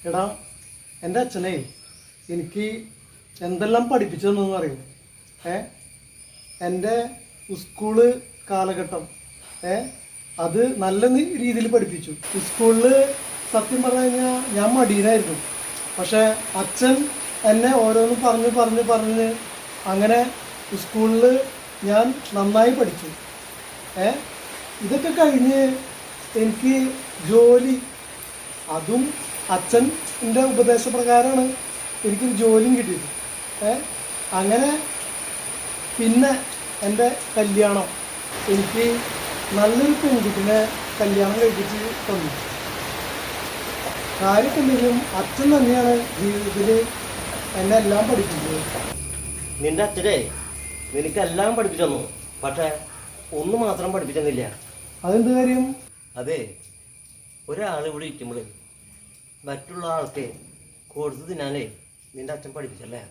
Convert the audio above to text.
എടാ എൻ്റെ അച്ഛനെ എനിക്ക് എന്തെല്ലാം പഠിപ്പിച്ചു തന്നെന്ന് അറിയും. എൻ്റെ സ്കൂള് കാലഘട്ടം അത് നല്ല രീതിയിൽ പഠിപ്പിച്ചു. സ്കൂളിൽ സത്യം പറഞ്ഞു കഴിഞ്ഞാൽ ഞാൻ മടിയനായിരുന്നു. പക്ഷേ അച്ഛൻ എന്നെ ഓരോന്ന് പറഞ്ഞ് അങ്ങനെ സ്കൂളിൽ ഞാൻ നന്നായി പഠിച്ചു. ഇതൊക്കെ കഴിഞ്ഞ് എനിക്ക് ജോലി, അതും അച്ഛൻ്റെ ഉപദേശപ്രകാരമാണ് എനിക്ക് ജോലിയും കിട്ടിയത്. അങ്ങനെ പിന്നെ എൻ്റെ കല്യാണം, എനിക്ക് നല്ലൊരു പെൺകുട്ടിനെ കല്യാണം കഴിപ്പിച്ച് തന്നു. കാര്യത്തിൻ്റെയും അച്ഛൻ തന്നെയാണ് ജീവിതത്തിൽ എന്നെ എല്ലാം പഠിപ്പിച്ചത്. നിന്റെ അച്ഛനെ നിനക്കെല്ലാം പഠിപ്പിച്ചു തന്നു, പക്ഷേ ഒന്ന് മാത്രം പഠിപ്പിച്ചെന്നില്ല. അതെന്ത് കാര്യം? അതെ, ഒരാൾ ഇവിടെ ഇരിക്കുമ്പോൾ മറ്റുള്ള ആൾക്ക് കൊടുത്തു തിന്നാനേ നിന്റെ അച്ഛൻ പഠിപ്പിച്ചല്ലേ?